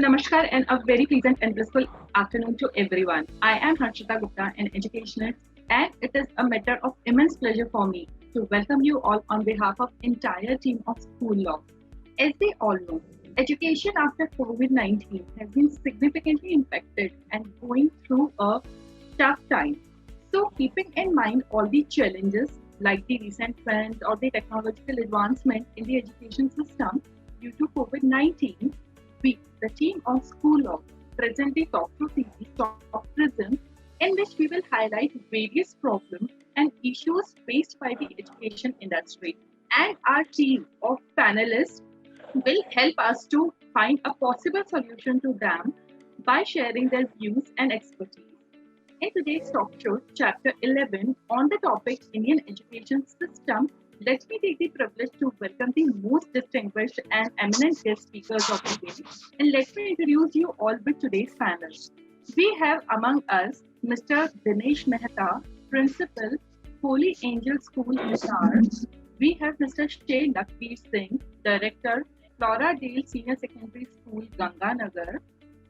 Namaskar and a very pleasant and blissful afternoon to everyone. I am Harshita Gupta, an educationist, and it is a matter of immense pleasure for me to welcome you all on behalf of entire team of School Law. As we all know, education after COVID-19 has been significantly impacted and going through a tough time. So, keeping in mind all the challenges like the recent trends or the technological advancement in the education system due to COVID-19, we, the team of School Law, presently talk to series Talk Prism, in which we will highlight various problems and issues faced by the education industry. And our team of panelists will help us to find a possible solution to them by sharing their views and expertise. In today's talk show, chapter 11, on the topic Indian education system, let me take the privilege to welcome the most distinguished and eminent guest speakers of the day. And let me introduce you all with today's panel. We have among us Mr. Dinesh Mehta, Principal, Holy Angel School, Hisar. We have Mr. Shay Lakbir Singh, Director, Flora Dale Senior Secondary School, Ganganagar.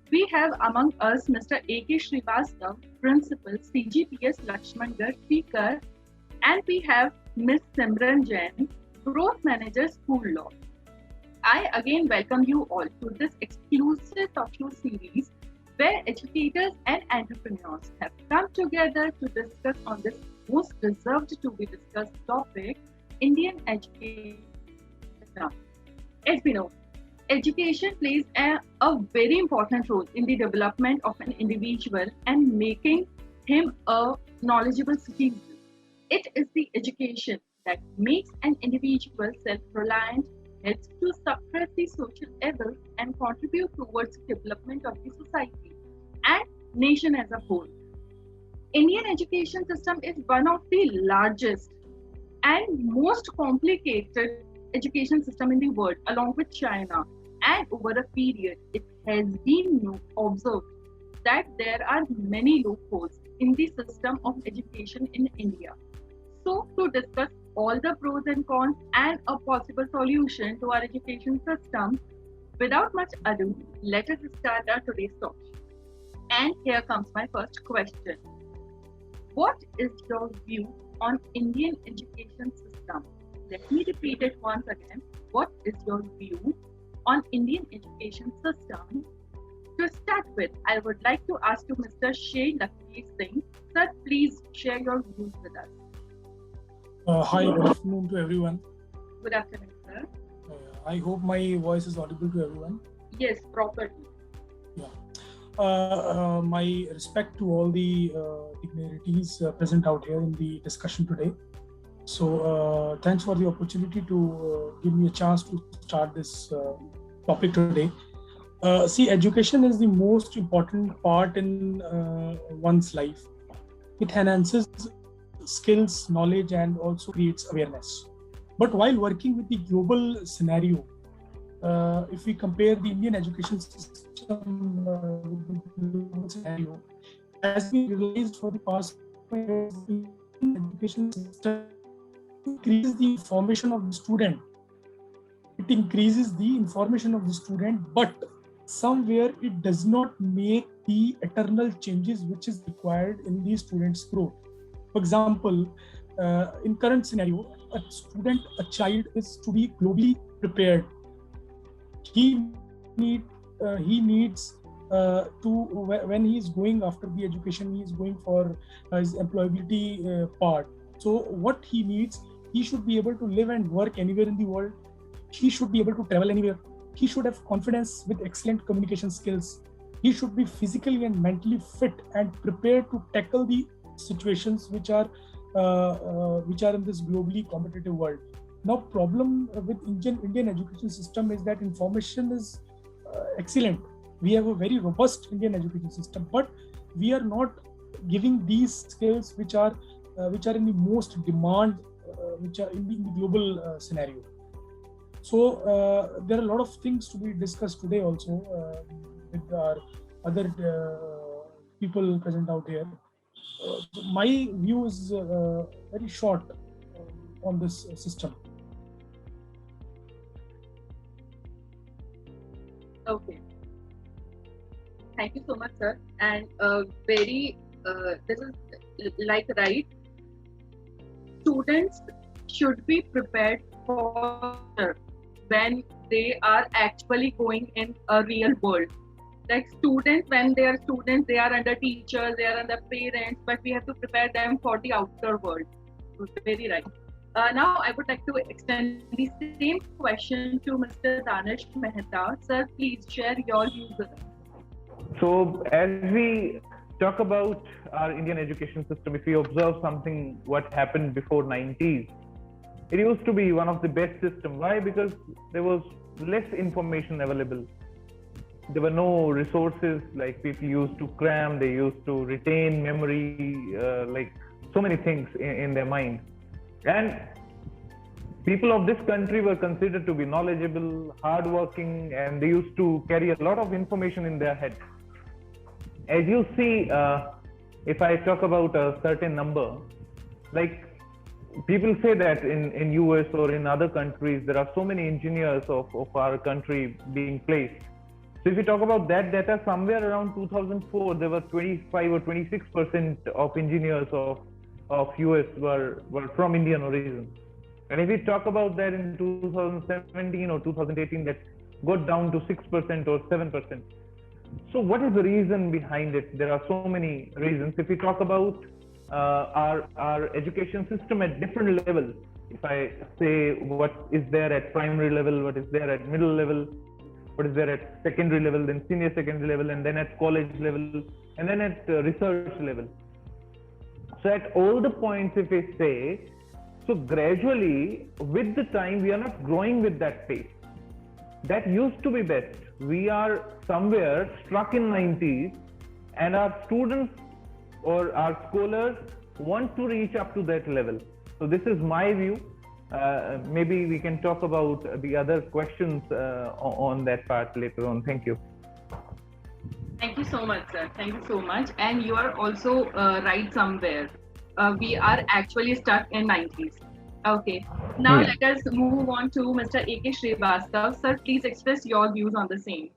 We have among us Mr. A.K. Srivastav, Principal, CGPS Lakshmangarh, Speaker, and we have Ms. Simran Jain, Growth Manager, School Law. I again welcome you all to this exclusive talk show series where educators and entrepreneurs have come together to discuss on this most deserved to be discussed topic, Indian education system. As we know, education plays a very important role in the development of an individual and making him a knowledgeable citizen. It is the education that makes an individual self-reliant, helps to suppress the social evils and contribute towards the development of the society and nation as a whole. Indian education system is one of the largest and most complicated education system in the world, along with China. And over a period, it has been observed that there are many loopholes in the system of education in India. So, to discuss all the pros and cons and a possible solution to our education system, without much ado, let us start our today's talk. And here comes my first question. What is your view on Indian education system? Let me repeat it once again. What is your view on Indian education system? To start with, I would like to ask you Mr. Shay Lakbir Singh. Sir, please share your views with us. Hi, good afternoon to everyone. Good afternoon, sir. I hope my voice is audible to everyone. Yes, properly. Yeah. My respect to all the dignitaries present out here in the discussion today. So thanks for the opportunity to give me a chance to start this topic today. See, education is the most important part in one's life. It enhances skills, knowledge, and also creates awareness. But while working with the global scenario, if we compare the Indian education system with the global scenario, as we realized for the past years, the Indian education system increases the information of the student. It increases the information of the student, but somewhere it does not make the eternal changes which is required in the student's growth. For example, in current scenario, a child is to be globally prepared. He needs to, when he is going after the education, he is going for his employability part. So what he needs, he should be able to live and work anywhere in the world. He should be able to travel anywhere. He should have confidence with excellent communication skills. He should be physically and mentally fit and prepared to tackle the situations which are in this globally competitive world. Now, problem with Indian education system is that information is excellent. We have a very robust Indian education system, but we are not giving these skills which are in the most demand, which are in the global scenario. So there are a lot of things to be discussed today also with our other people present out here. My view is very short on this system. Okay. Thank you so much, sir. And this is like right. Students should be prepared for when they are actually going in a real world. Like students, when they are students, they are under teachers, they are under parents, but we have to prepare them for the outer world. Very right. Now, I would like to extend the same question to Mr. Danish Mehta. Sir, please share your views with us. So, as we talk about our Indian education system, if we observe something what happened before 90s, it used to be one of the best systems. Why? Because there was less information available. There were no resources like people used to cram, they used to retain memory, like so many things in their mind. And people of this country were considered to be knowledgeable, hardworking, and they used to carry a lot of information in their head. As you see, if I talk about a certain number, like people say that in US or in other countries, there are so many engineers of our country being placed. So if you talk about that data, somewhere around 2004, there were 25 or 26% of engineers of US were from Indian origin. And if we talk about that in 2017 or 2018, that got down to 6% or 7%. So what is the reason behind it? There are so many reasons. If we talk about our education system at different levels, if I say what is there at primary level, what is there at middle level, what is there at secondary level, then senior secondary level, and then at college level, and then at research level. So at all the points, if we say, so gradually with the time, we are not growing with that pace. That used to be best. We are somewhere stuck in 90s, and our students or our scholars want to reach up to that level. So this is my view. Maybe we can talk about the other questions on that part later on. Thank you. Thank you so much, sir. Thank you so much. And you are also right somewhere. We are actually stuck in 90s. Okay. Now let us move on to Mr. A.K. Srivastav. Sir, please express your views on the same.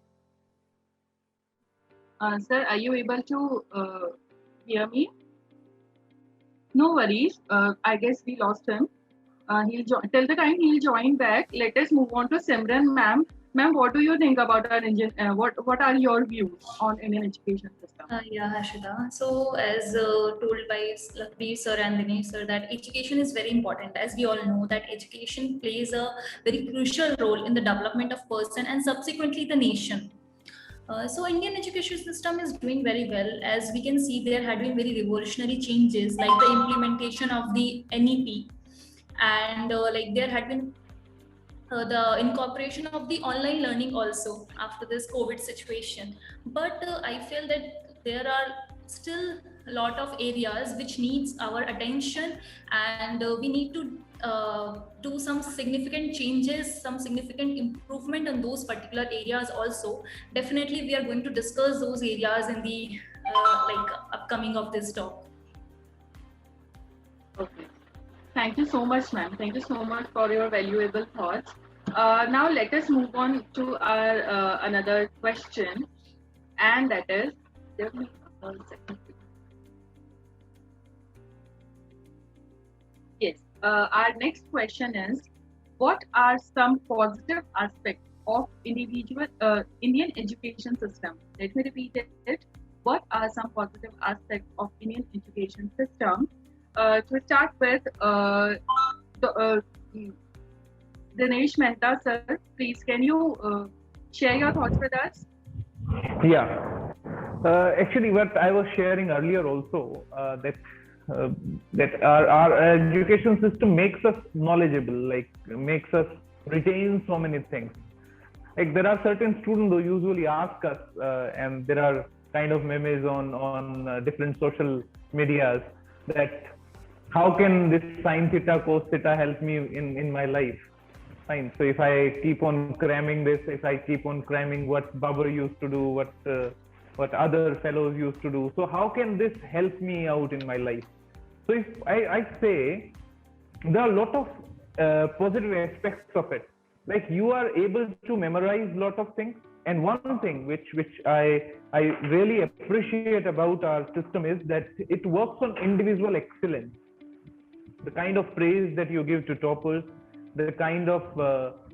Sir, are you able to hear me? No worries. I guess we lost him. Till the time he'll join back, let us move on to Simran ma'am. Ma'am, what do you think about our what are your views on Indian education system? Yeah, Harshita. So as told by Lakbir sir and Dinesh sir, that education is very important. As we all know, that education plays a very crucial role in the development of person and subsequently the nation. So Indian education system is doing very well. As we can see, there had been very revolutionary changes like the implementation of the NEP, and like there had been the incorporation of the online learning also after this COVID situation. But I feel that there are still a lot of areas which needs our attention, and we need to do some significant changes, some significant improvement in those particular areas also. Definitely we are going to discuss those areas in the like upcoming of this talk. Okay. Thank you so much, ma'am. Thank you so much for your valuable thoughts. Now let us move on to our another question, and that is, give me a second. Yes. Our next question is, what are some positive aspects of Indian education system? Let me repeat it. What are some positive aspects of Indian education system? To start with, Dinesh Mehta sir, please can you share your thoughts with us? Yeah. Actually, what I was sharing earlier also, that our education system makes us knowledgeable, like makes us retain so many things. Like there are certain students who usually ask us, and there are kind of memes on different social medias, that how can this sine theta cos theta help me in my life? Fine. So if I keep on cramming this, if I keep on cramming what Babar used to do, what other fellows used to do, so how can this help me out in my life? So if I say there are a lot of positive aspects of it, like you are able to memorize a lot of things. And one thing which I really appreciate about our system is that it works on individual excellence. The kind of praise that you give to toppers, the kind of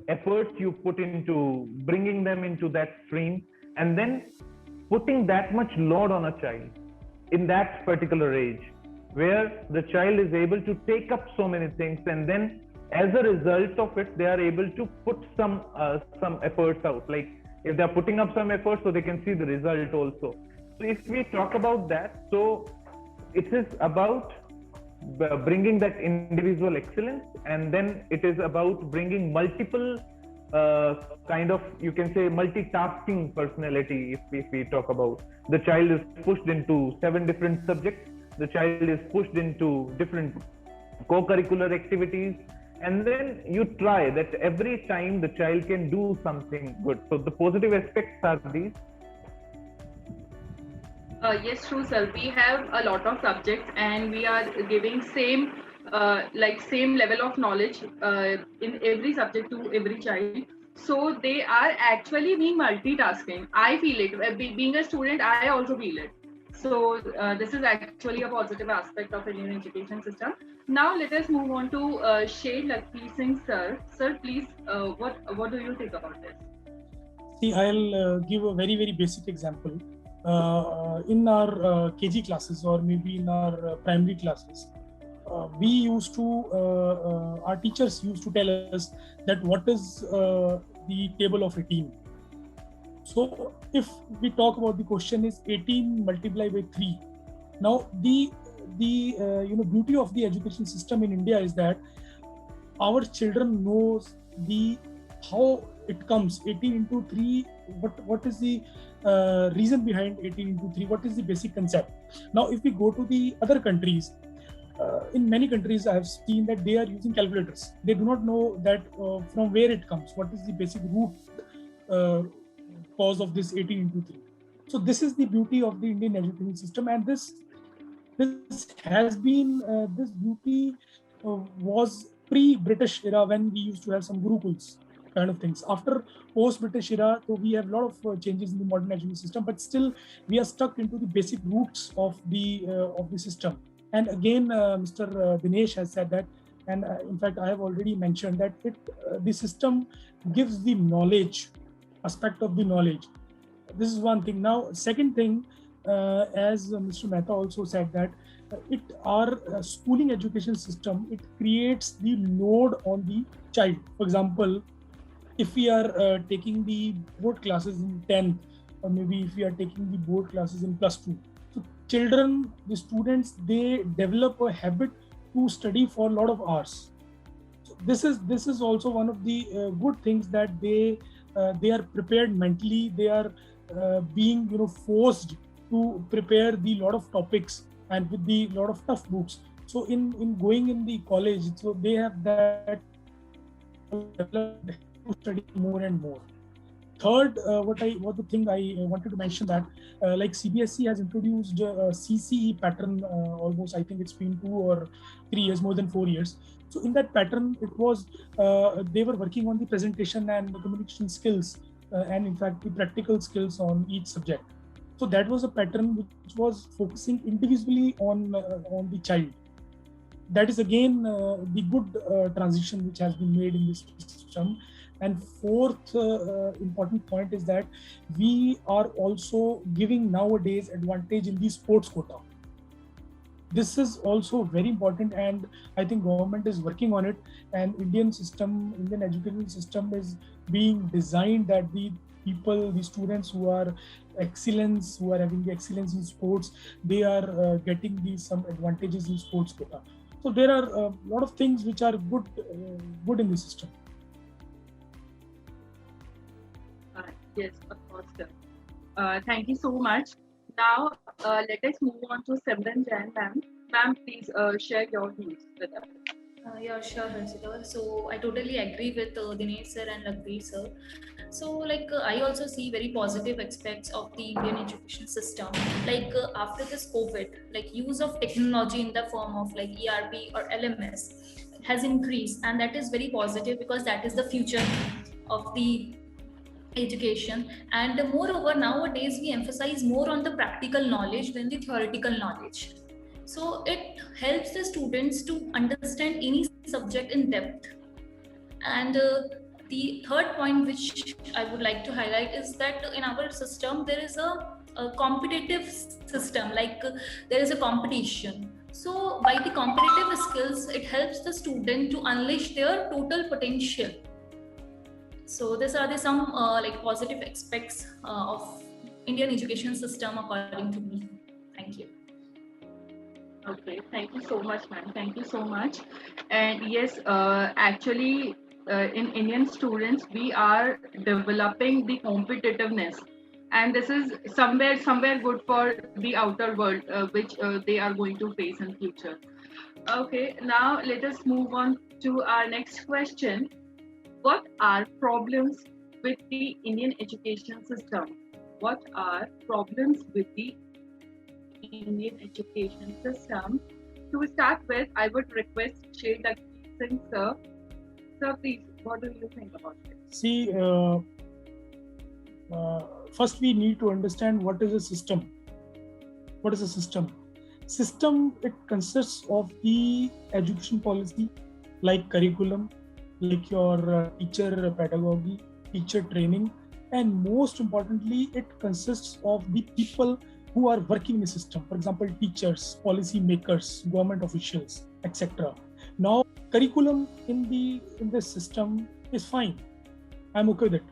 efforts you put into bringing them into that stream, and then putting that much load on a child in that particular age, where the child is able to take up so many things, and then as a result of it, they are able to put some efforts out. Like if they are putting up some efforts, so they can see the result also. So if we talk about that, so it is about bringing that individual excellence, and then it is about bringing multiple kind of, you can say, multitasking personality. If we talk about, the child is pushed into 7 different subjects, the child is pushed into different co-curricular activities, and then you try that every time the child can do something good. So the positive aspects are these. Yes, true, sir. We have a lot of subjects, and we are giving same same level of knowledge in every subject to every child. So they are actually being multitasking. I feel it. Being a student, I also feel it. So this is actually a positive aspect of Indian education system. Now let us move on to Shay Lakbir Singh, sir. Sir, please, what do you think about this? See, I'll give a very, very basic example. In our KG classes, or maybe in our primary classes, we used to, our teachers used to tell us that what is the table of 18. So if we talk about, the question is 18 multiplied by 3. Now the beauty of the education system in India is that our children knows how it comes 18 into 3. What is the reason behind 18 into 3? What is the basic concept? Now if we go to the other countries, in many countries I have seen that they are using calculators. They do not know that from where it comes, what is the basic root cause of this 18 into 3. So this is the beauty of the Indian education system, and this has been this beauty was pre-British era, when we used to have some gurukuls kind of things. After post-British era, so we have a lot of changes in the modern education system, but still we are stuck into the basic roots of the system. And again, Mr. Dinesh has said that, and in fact I have already mentioned that the system gives the knowledge aspect of the knowledge. This is one thing. Now second thing, as Mr. Mehta also said, that our schooling education system, it creates the load on the child. For example, if we are taking the board classes in 10th, or maybe if we are taking the board classes in +2, so children, the students, they develop a habit to study for a lot of hours. So this is also one of the good things, that they are prepared mentally. They are being forced to prepare the lot of topics and with the lot of tough books. So in going in the college, so they have that to study more and more. Third, what the thing I wanted to mention, that like CBSE has introduced CCE pattern, almost I think it's been 2 or 3 years, more than 4 years. So in that pattern, it was they were working on the presentation and the communication skills, and in fact the practical skills on each subject. So that was a pattern which was focusing individually on the child. That is again the good transition which has been made in this system. And fourth important point is that we are also giving nowadays advantage in the sports quota. This is also very important, and I think government is working on it. And Indian education system is being designed that the people, the students who are excellence, who are having the excellence in sports, they are getting some advantages in sports quota. So there are a lot of things which are good in the system. Yes, of course, sir. Thank you so much. Now, let us move on to Simran Jain, ma'am. Ma'am, please share your views with us. Yeah, sure, Harshita. So I totally agree with Dinesh sir and Lakbir sir. So I also see very positive aspects of the Indian education system. After this COVID, use of technology in the form of ERP or LMS has increased, and that is very positive because that is the future. of the education. And moreover, nowadays we emphasize more on the practical knowledge than the theoretical knowledge. So it helps the students to understand any subject in depth. And the third point which I would like to highlight is that in our system there is a competitive system, like there is a competition. So by the competitive skills, it helps the student to unleash their total potential. So these are the some like positive aspects of Indian education system according to me. Thank you. Okay, thank you so much, ma'am. Thank you so much. And yes, actually, in Indian students, we are developing the competitiveness, and this is somewhere good for the outer world, which they are going to face in future. Okay, now let us move on to our next question. What are problems with the Indian education system? What are problems with the Indian education system? To start with, I would request Shade Singh sir. Sir, please, what do you think about it? See, first we need to understand what is a system. What is a system? System, it consists of the education policy, like curriculum, like your teacher pedagogy, teacher training, and most importantly, it consists of the people who are working in the system. For example, teachers, policy makers, government officials, etc. Now, curriculum in the system is fine. I'm okay with it.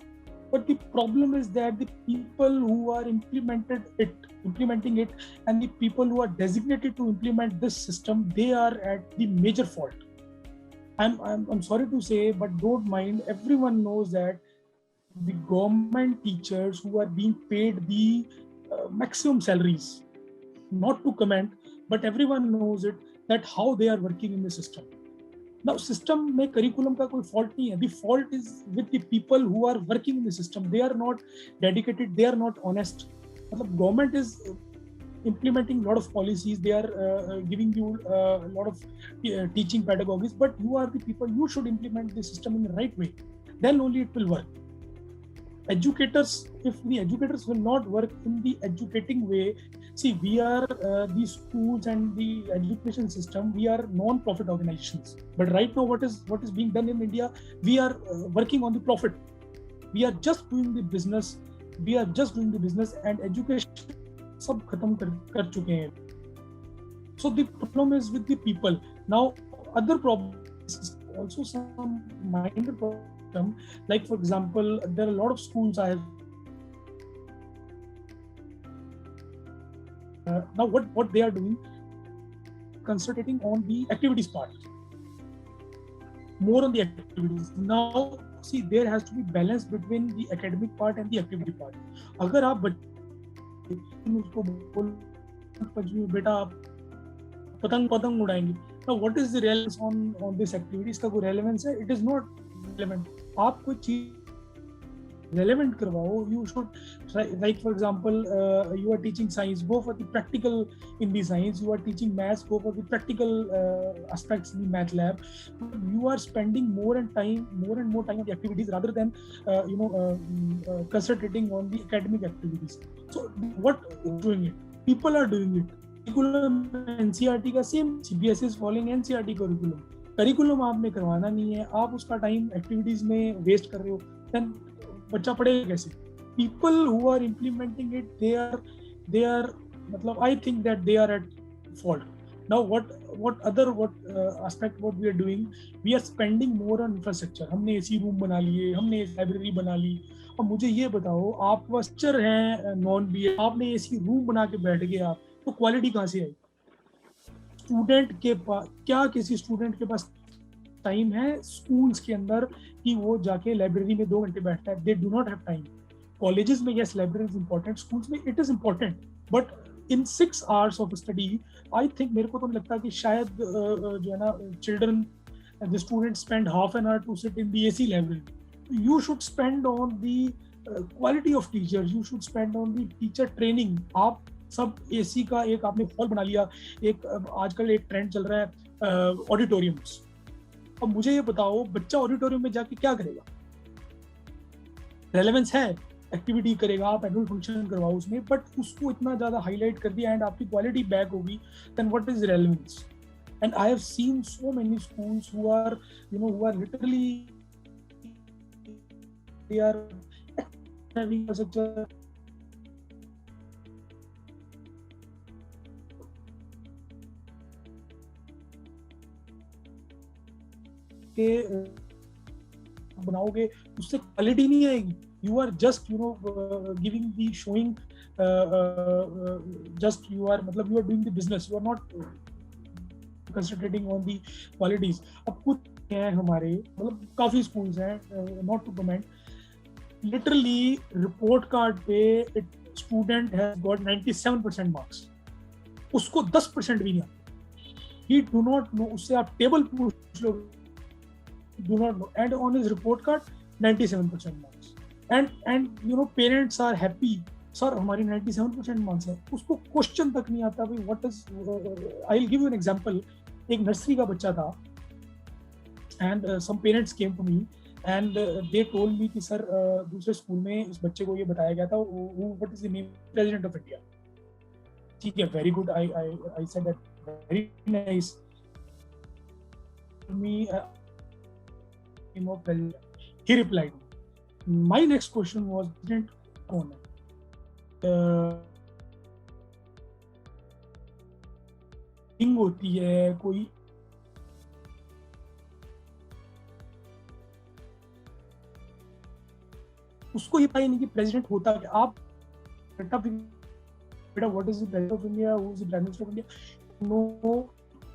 But the problem is that the people who are implementing it, and the people who are designated to implement this system, they are at the major fault. I'm sorry to say, but don't mind. Everyone knows that the government teachers who are being paid the maximum salaries, not to comment, but everyone knows it, that how they are working in the system. Now, system में curriculum का कोई fault नहीं है. The fault is with the people who are working in the system. They are not dedicated. They are not honest. मतलब government is implementing a lot of policies. They are giving you a lot of teaching pedagogies, but you are the people. You should implement the system in the right way. Then only it will work. Educators, if the educators will not work in the educating way, see, we are the schools and the education system, we are non-profit organizations. But right now, what is being done in India, we are working on the profit. We are just doing the business. And education sab khatam kar chuke hain. So the problem is with the people. Now, other problems, also some minor problems. Like, for example, there are a lot of schools I have. Now, what they are doing, concentrating on the activities part, more on the activities. Now, see, there has to be balance between the academic part and the activity part. अगर आप उसको बोलो बेटा आप पतंग उड़ाएंगे, now what is the relevance on this activity? इसका कोई relevance है? It is not relevant. आप कोई चीज relevant करवाओ. You should, like for example, you are teaching science, go for the practical in the science. You are teaching maths, go for the practical aspects in the math lab. You are spending more and more time on the activities rather than concentrating on the academic activities. So what doing it? People are doing it. Curriculum NCERT का same, CBSE is following NCERT curriculum. Curriculum आपने करवाना नहीं है, आप उसका time activities में waste कर रहे हो, then बच्चा पढ़ेगा कैसे? People who are implementing it, they are मतलब I think that they are at fault. Now what aspect what we are doing? We are spending more on infrastructure. हमने AC room बना लिए, हमने लाइब्रेरी बना ली. और मुझे ये बताओ, आप टीचर हैं नॉन BA, आपने AC रूम बना के बैठ गए आप, तो क्वालिटी कहाँ से आई? स्टूडेंट के पास क्या, किसी स्टूडेंट के पास टाइम है स्कूल्स के अंदर कि वो जाके लाइब्रेरी में 2 घंटे बैठता है? They do not have time. Colleges में yes library is important, schools में it is important, but in 6 hours of study I think, मेरे को तो लगता है कि शायद जो है ना, children the student spend half an hour to sit in the AC library. You should spend on the quality of teachers, you should spend on the teacher training. आप सब AC का एक आपने हॉल बना लिया. एक आजकल एक ट्रेंड चल रहा है ऑडिटोरियम्स. अब मुझे ये बताओ, बच्चा ऑडिटोरियम में जाके क्या करेगा? रेलेवेंस है, एक्टिविटी करेगा, आप एनुअल फंक्शन करवाओ उसमें, बट उसको इतना ज़्यादा हाईलाइट कर दिया एंड आपकी क्वालिटी बैक होगी, then what is relevance? And I have seen so many schools who are, who are literally, they are having such a के बनाओगे उससे क्वालिटी नहीं आएगी. You are just giving the showing, just you are doing the business, you are not concentrating on the qualities. अब कुछ हैं हमारे, मतलब काफी schools हैं, not to comment, literally report card पे student has got 97% marks, उसको 10% भी नहीं आता. He do not know, उससे आप table पूछ लो, do not know, and on his report card 97% marks, and parents are happy, sir हमारी 97% मार्क्स है, उसको क्वेश्चन तक नहीं आता भाई what is. I will give you an example. एक नर्सरी का बच्चा था and some parents came to me and they told me कि सर दूसरे स्कूल में इस बच्चे को ये बताया गया था, what is the name president of India. ठीक है, very good, I said that, very nice. Me president. He replied, my next question was, president कौन है? होती है कोई, उसको ये पता नहीं कि प्रेसिडेंट होता क्या. आप बेटा what is the president of India, who is the prime minister of India, no.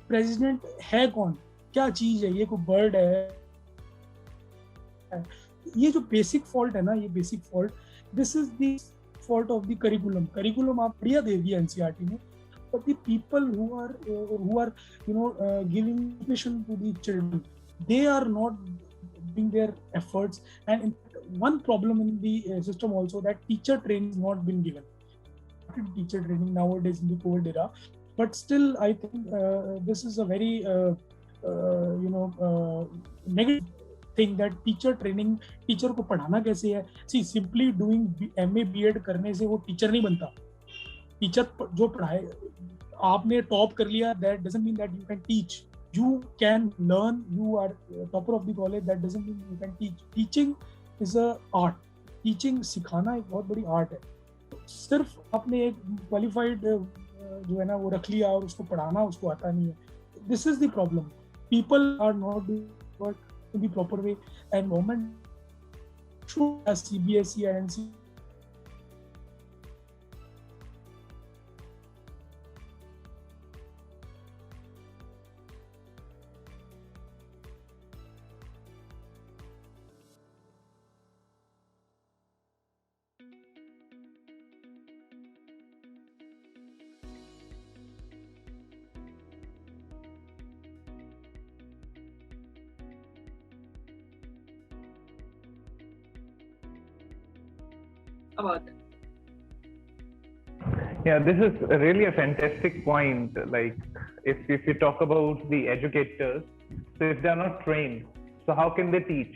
President है कौन, क्या चीज है, ये कोई बर्ड है? ये जो बेसिक फॉल्ट है ना, ये basic fault, this is the fault of the curriculum आप बढ़िया दे दिया NCERT ने, but the people who are giving education to the children, they are not doing their efforts. And one problem in the system also, that teacher training has not been given. Teacher training nowadays in the COVID era, but still I think this is a very negative thing, that teacher training, teacher को पढ़ाना कैसे है. सी simply doing MA BEd करने से वो teacher नहीं बनता. Teacher जो पढ़ाए, आपने टॉप कर लिया, that doesn't mean that you can teach. You can learn, you are topper of the college, that doesn't mean you can teach. Teaching is a art. Teaching सिखाना एक बहुत बड़ी आर्ट है. सिर्फ आपने एक क्वालिफाइड जो है ना वो रख लिया और उसको पढ़ाना उसको आता नहीं है. This is the problem. People are not doing work in the proper way, and government should, as CBSE and NCERT, about it. Yeah, this is really a fantastic point. Like, if you talk about the educators, so if they are not trained, so how can they teach?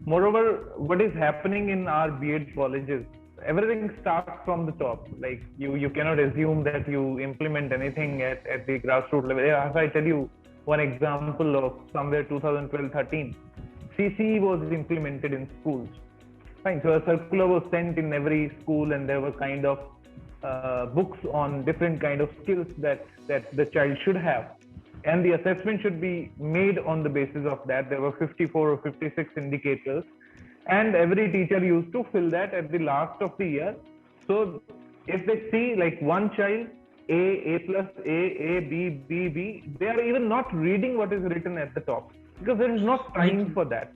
Moreover, what is happening in our BEd colleges, everything starts from the top. Like, you cannot assume that you implement anything at the grassroots level. If I tell you one example of somewhere 2012-13, CCE was implemented in schools. Fine. So a circular was sent in every school, and there were kind of books on different kind of skills that the child should have, and the assessment should be made on the basis of that. There were 54 or 56 indicators, and every teacher used to fill that at the last of the year. So if they see like one child, A plus A, B, B, B, they are even not reading what is written at the top, because there is not time for that.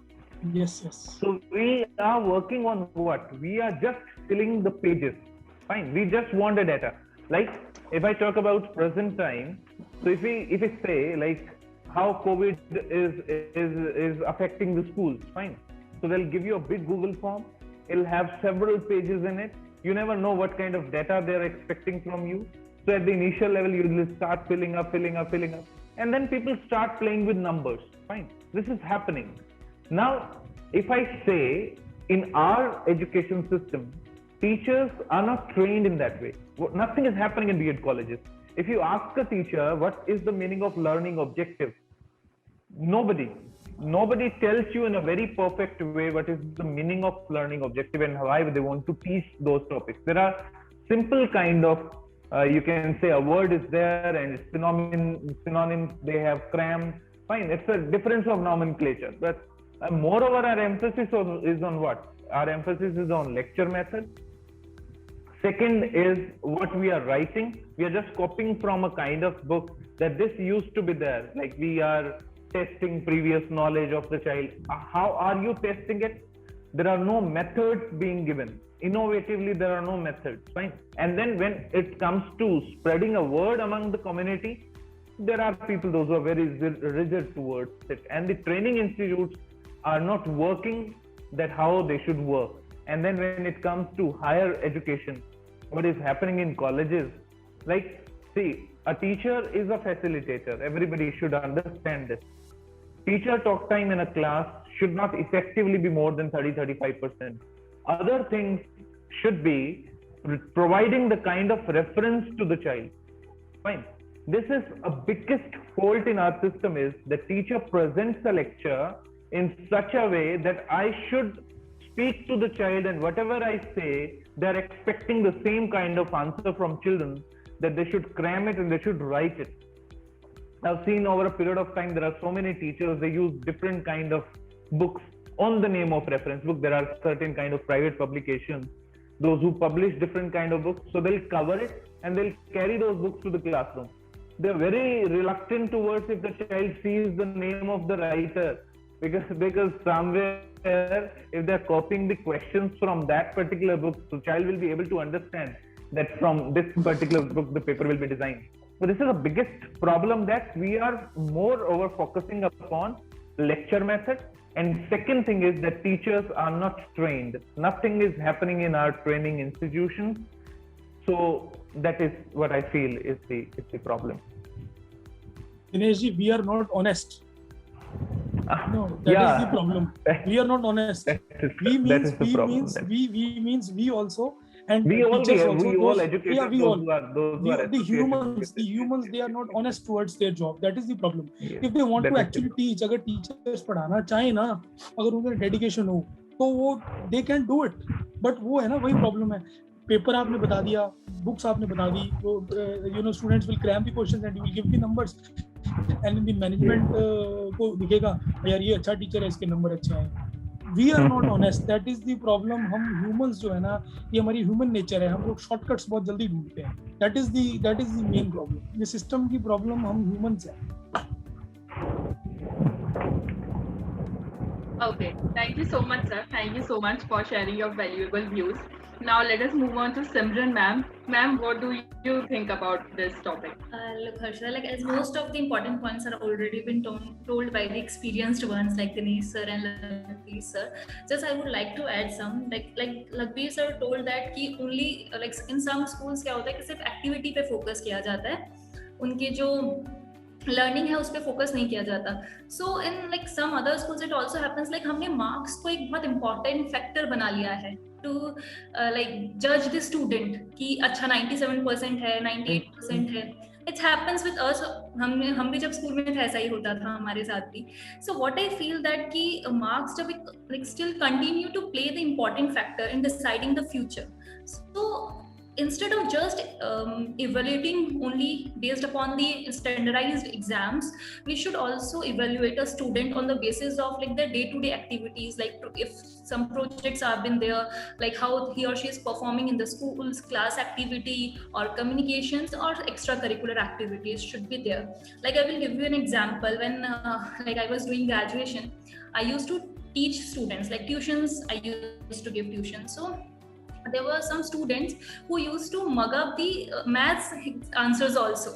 Yes. So we are working on what? We are just filling the pages. Fine. We just want the data. Like, if I talk about present time, so if we say like how COVID is affecting the schools, fine. So they'll give you a big Google form. It'll have several pages in it. You never know what kind of data they're expecting from you. So at the initial level, you will start filling up, and then people start playing with numbers. Fine. This is happening. Now, if I say in our education system, teachers are not trained in that way. Nothing is happening in B.Ed colleges. If you ask a teacher what is the meaning of learning objective, nobody tells you in a very perfect way what is the meaning of learning objective and why they want to teach those topics. There are simple kind of you can say a word is there and synonyms they have crammed. Fine, it's a difference of nomenclature. But moreover, our emphasis is on what? Our emphasis is on lecture method. Second is what we are writing. We are just copying from a kind of book that this used to be there. Like we are testing previous knowledge of the child. How are you testing it? There are no methods being given. Innovatively, there are no methods. Fine. And then when it comes to spreading a word among the community, there are people, those who are very rigid towards it. And the training institutes are not working that how they should work. And then when it comes to higher education, what is happening in colleges, like, see, a teacher is a facilitator. Everybody should understand this. Teacher talk time in a class should not effectively be more than 30-35%. Other things should be providing the kind of reference to the child. Fine. This is a biggest fault in our system is the teacher presents a lecture in such a way that I should speak to the child, and whatever I say, they're expecting the same kind of answer from children, that they should cram it and they should write it. I've seen over a period of time, there are so many teachers, they use different kind of books on the name of reference book. There are certain kind of private publications, those who publish different kind of books. So they'll cover it and they'll carry those books to the classroom. They're very reluctant towards if the child sees the name of the writer, because somewhere if they're copying the questions from that particular book, the child will be able to understand that from this particular book the paper will be designed. So this is the biggest problem, that we are more over focusing upon lecture method. And second thing is that teachers are not trained. Nothing is happening in our training institutions. So that is what I feel is the problem. Dineshji, we are not honest. No, that is the problem. We are not honest. We means we also, and we all teachers also. We all educators. Yeah, we all. The humans, they are not honest towards their job. That is the problem. Yes, if they want to actually teach, अगर teachers पढ़ाना चाहे ना, अगर उनका dedication हो, तो वो they can do it. But वो है ना, वही problem है. पेपर आपने बता दिया, बुक्स आपने बता दी, तो students will cram the questions and you will give the numbers. And in the management को दिखेगा यार ये अच्छा टीचर है, इसके नंबर अच्छे आए. We are not honest. That is the problem. हम humans जो है ना, ये हमारी human nature है. हम लोग shortcuts बहुत जल्दी ढूंढते हैं. That is the main problem. ये system की problem हम humans हैं. Okay, thank you so much, sir. Thank you so much for sharing your valuable views. Now let us move on to Simran ma'am. Ma'am, what do you think about this topic? Look, Harshita, like as most of the important points are already been told by the experienced ones like Dinesh sir and Lakhbir sir. Just I would like to add some, like Lakhbir sir told that कि only like in some schools क्या होता है कि सिर्फ activity पे focus किया जाता है, उनके जो लर्निंग है उस पर फोकस नहीं किया जाता. So in like some other schools it also happens like हमने मार्क्स को एक बहुत इंपॉर्टेंट फैक्टर बना लिया है टू लाइक जज द स्टूडेंट कि अच्छा 97% है, 98% है. It's happens with us. हम भी जब स्कूल में थे ऐसा ही होता था हमारे साथ भी. So what I feel that कि मार्क्स जब like still continue to play the important factor in deciding the future. So instead of just evaluating only based upon the standardized exams, we should also evaluate a student on the basis of like their day-to-day activities, like if some projects have been there, like how he or she is performing in the school's class activity or communications or extracurricular activities should be there. Like I will give you an example. When like I was doing graduation, I used to teach students like tuitions. I used to give tuition. So there were some students who used to mug up the maths answers also.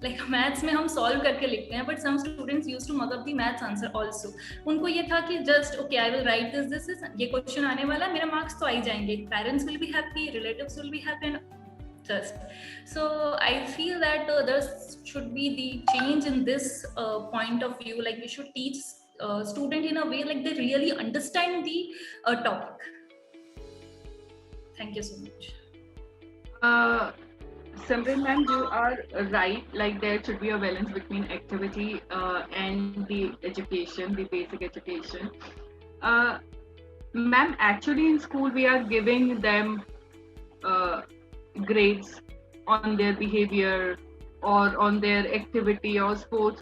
Like maths में हम solve करके लिखते हैं, but some students used to mug up the maths answer also. उनको ये था कि just okay, I will write this is ये question आने वाला, मेरे marks तो आ ही जाएंगे. Parents will be happy, relatives will be happy, and just. So I feel that there should be the change in this point of view. Like we should teach student in a way like they really understand the topic. Thank you so much. Simran ma'am, you are right. Like there should be a balance between activity and the education, the basic education. Ma'am, actually in school we are giving them grades on their behavior or on their activity or sports.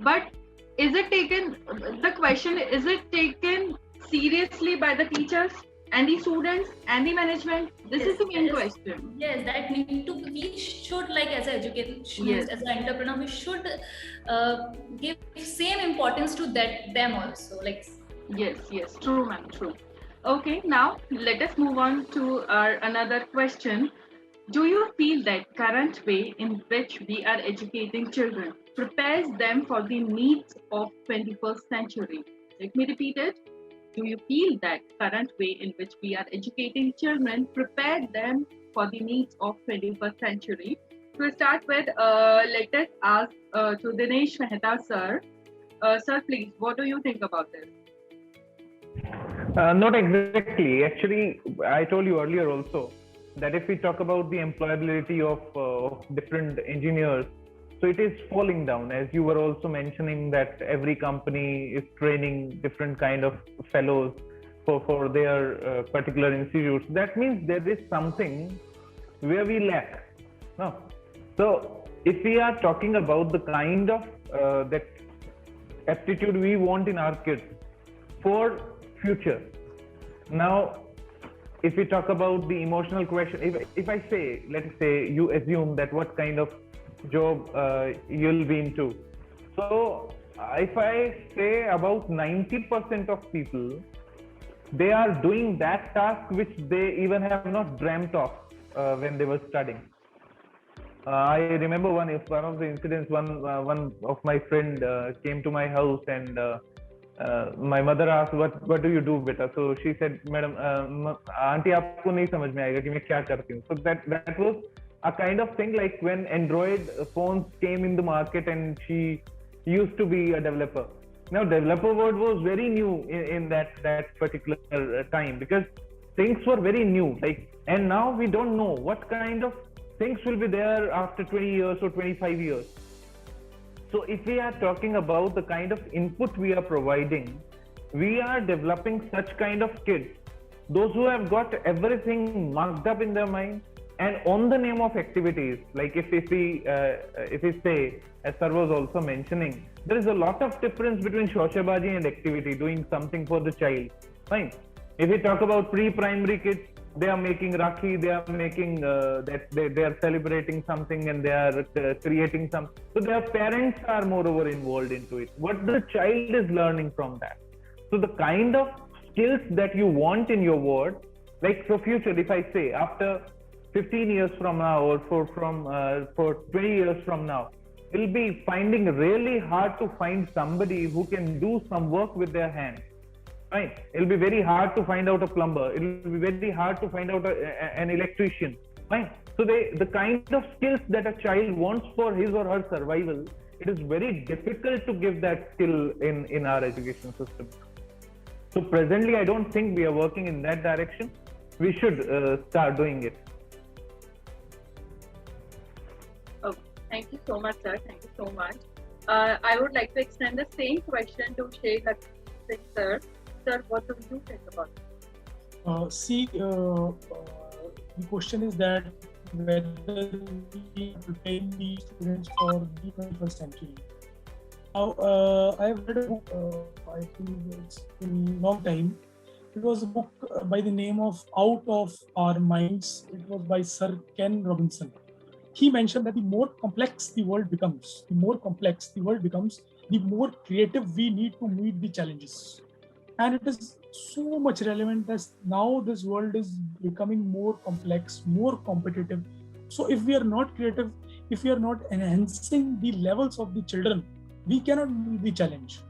But is it taken? The question is it taken seriously by the teachers and the students and the management? This is the main question. Yes, that need to. We should, like as an educationist, as an entrepreneur, we should give same importance to them also. Like yes, true, ma'am, true. Okay, now let us move on to our another question. Do you feel that current way in which we are educating children prepares them for the needs of 21st century? Let me repeat it. Do you feel that current way in which we are educating children prepare them for the needs of 21st century? To start with, let us ask to Dinesh Mehta, sir. Sir, please, what do you think about this? Not exactly. Actually, I told you earlier also that if we talk about the employability of different engineers, so it is falling down. As you were also mentioning that every company is training different kind of fellows for their particular institutes. That means there is something where we lack. No. So if we are talking about the kind of that aptitude we want in our kids for future. Now, if we talk about the emotional question, if I say, let's say you assume that what kind of job you'll be into. So if I say about 90% of people, they are doing that task which they even have not dreamt of when they were studying. I remember one of the incidents. One of my friend came to my house and my mother asked, "What do you do, beta?" So she said, "Madam, auntie, आपको नहीं समझ में आएगा कि मैं क्या करती हूँ." So that was a kind of thing like when Android phones came in the market and she used to be a developer. Now, developer word was very new in that particular time because things were very new. And now we don't know what kind of things will be there after 20 years or 25 years. So if we are talking about the kind of input we are providing, we are developing such kind of kids, those who have got everything marked up in their mind, and on the name of activities, like if we say, as sir was also mentioning, there is a lot of difference between shoshabaji and activity, doing something for the child. Fine. If we talk about pre-primary kids, they are making Rakhi, they are making they are celebrating something and they are creating some. So their parents are moreover involved into it. What the child is learning from that. So the kind of skills that you want in your word, like for future, if I say after 15 years from now or for 20 years from now, it'll be finding really hard to find somebody who can do some work with their hands. Right? It'll be very hard to find out a plumber. It'll be very hard to find out an electrician. Right? So the kind of skills that a child wants for his or her survival, it is very difficult to give that skill in our education system. So presently, I don't think we are working in that direction. We should start doing it. Okay. Thank you so much, sir. Thank you so much. I would like to extend the same question to Sheikh Singh, sir. Sir, what do you think about it? The question is that whether we prepare the students for the 21st century. Now, I have read a book, I think it's been a long time. It was a book by the name of Out of Our Minds. It was by Sir Ken Robinson. He mentioned that the more complex the world becomes, the more creative we need to meet the challenges. And it is so much relevant as now this world is becoming more complex, more competitive. So if we are not creative, if we are not enhancing the levels of the children, we cannot meet the challenge.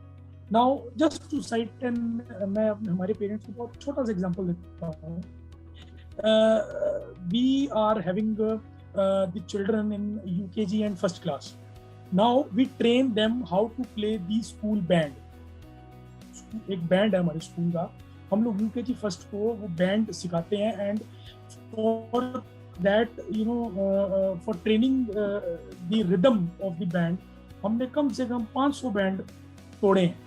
Now, just to cite and मैं हमारे parents को बहुत छोटा सा example देता हूँ. We are having the children in UKG and first class. Now we train them how to play the school band. एक band है हमारे स्कूल का, हम लोग UKG फर्स्ट को वो बैंड सिखाते हैं, and for that for training the rhythm of the band हमने कम से कम 500 बैंड तोड़े हैं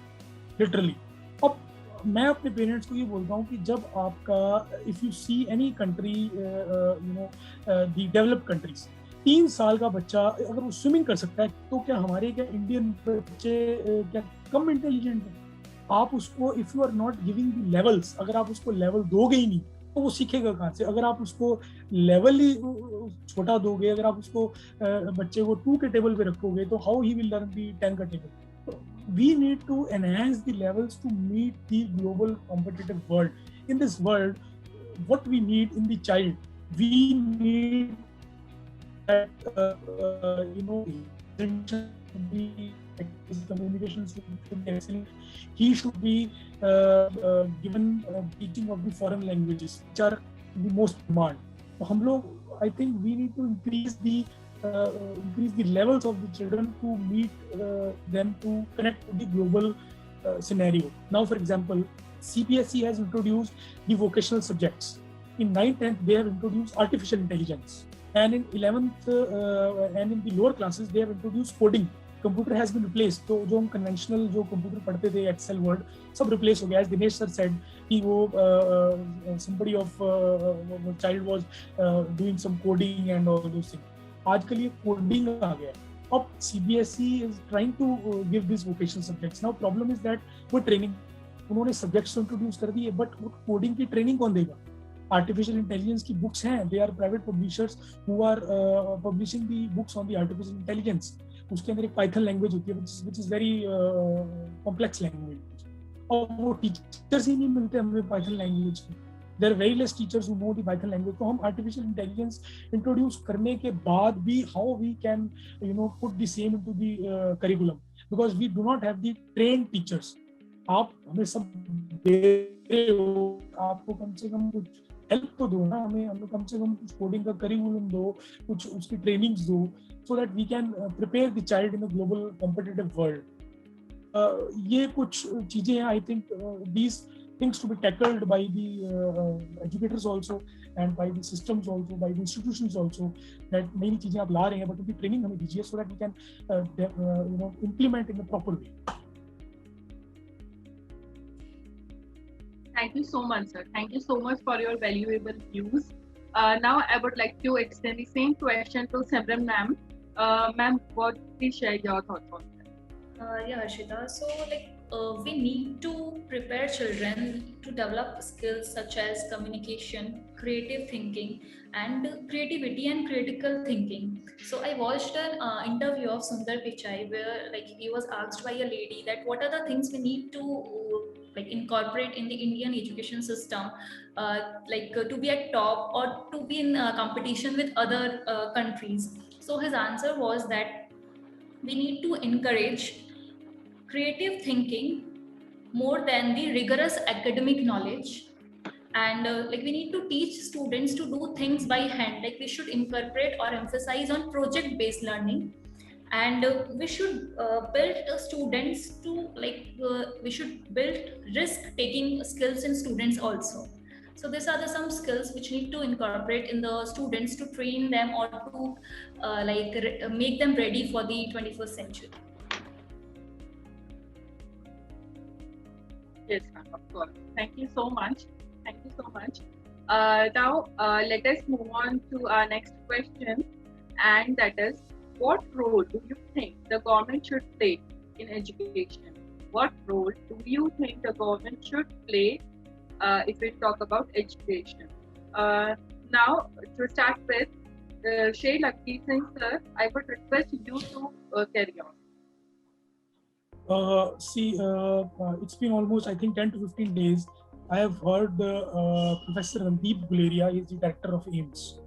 लिटरली। अब मैं अपने पेरेंट्स को ये बोलता हूँ कि जब आपका if you see any country the developed countries, 3 साल का बच्चा अगर वो स्विमिंग कर सकता है, तो क्या हमारे क्या इंडियन बच्चे क्या कम इंटेलिजेंट है? आप उसको if you are not giving the levels, अगर आप उसको लेवल दोगे ही नहीं तो वो सीखेगा कहाँ से? अगर आप उसको लेवल ही छोटा दोगे, अगर आप उसको बच्चे को 2 के टेबल पे रखोगे, तो how he will learn the 10 का table? We need to enhance the levels to meet the global competitive world. In this world, what we need in the child, we need that his communication should be excellent. He should be given teaching of the foreign languages, which are the most demand. So हम लोग, I think we need to increase the levels of the children to meet them to connect to the global scenario. Now, for example, CBSE has introduced the vocational subjects. In 9th, 10th, they have introduced artificial intelligence. And in 11th and in the lower classes, they have introduced coding. Computer has been replaced. तो जो हम conventional जो computer पढ़ते थे, Excel, Word, सब replace हो गया. As Dinesh sir said, कि वो somebody of child was doing some coding and all those things. आजकल ये coding आ गया. अब CBSE is trying to give these vocational subjects. Now problem is that वो training उन्होंने subjects introduce कर दिए, but वो coding की training कौन देगा? Artificial intelligence की books हैं. They are private publishers who are publishing the books on the artificial intelligence. उसके अंदर एक Python language होती है, which is very complex language. और वो teachers ही नहीं मिलते हमें Python language के. There are very less teachers who know the Python language. तो हम artificial intelligence introduce करने के बाद भी how we can put the same into the curriculum, because we do not have the trained teachers. आप हमें सब दे रहे हो, आपको कम से कम कुछ हेल्प तो दो ना, हमें कम से कम कुछ कोडिंग का करिकुलम दो, कुछ उसकी ट्रेनिंग्स दो, so that we can prepare the child in a global competitive world. ये कुछ चीजें हैं. I think these things to be tackled by the educators also and by the systems also, by the institutions also, that नई चीजें आप ला रहे हैं, but उनकी ट्रेनिंग हमें दीजिए so that we can implement in a proper way. Thank you so much, sir. Thank you so much for your valuable views. Now, I would like to extend the same question to Simran ma'am. Ma'am, please share your thoughts on that. Yeah, Harshita. So, we need to prepare children to develop skills such as communication, creative thinking, and creativity and critical thinking. So, I watched an interview of Sundar Pichai where, he was asked by a lady that what are the things we need to incorporate in the Indian education system, to be at top or to be in competition with other countries. So his answer was that we need to encourage creative thinking more than the rigorous academic knowledge, and we need to teach students to do things by hand. We should incorporate or emphasize on project-based learning. And we should build students to we should build risk-taking skills in students also. So these are some skills which need to incorporate in the students to train them or to make them ready for the 21st century. Yes, ma'am, of course. Thank you so much. Thank you so much. Now, let us move on to our next question, and that is, what role do you think the government should play in education? What role do you think the government should play if we talk about education? Now, to start with, Shay Lakdeep Singh sir, I would request you to carry on. It's been almost, I think, 10 to 15 days. I have heard Professor Randeep Guleria, he is the director of AIIMS.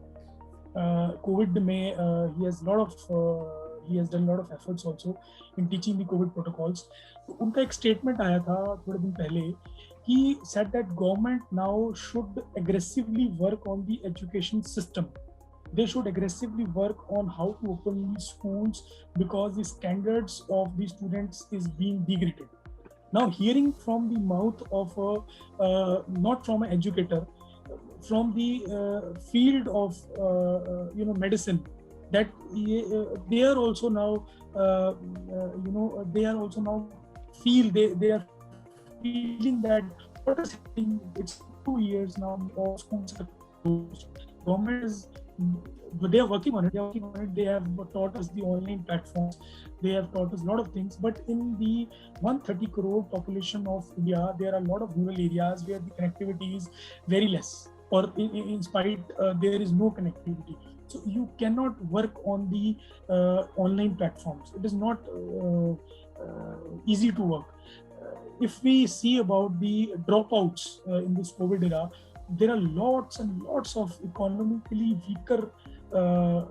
COVID में he has done a lot of efforts also in teaching the COVID protocols. तो उनका एक statement आया था थोड़े दिन पहले. He said that government now should aggressively work on the education system. They should aggressively work on how to open these schools because the standards of the students is being degraded. Now, hearing from the mouth of not from an educator, from the field of medicine, that they are also now they are also now they are feeling that what is happening. It's 2 years now, all schools are closed. Government is, they are working on it. They have taught us the online platforms. They have taught us a lot of things. But in the 130 crore population of India, there are a lot of rural areas where the connectivity is very less, or in spite there is no connectivity. So you cannot work on the online platforms. It is not easy to work. If we see about the dropouts in this COVID era, there are lots and lots of economically weaker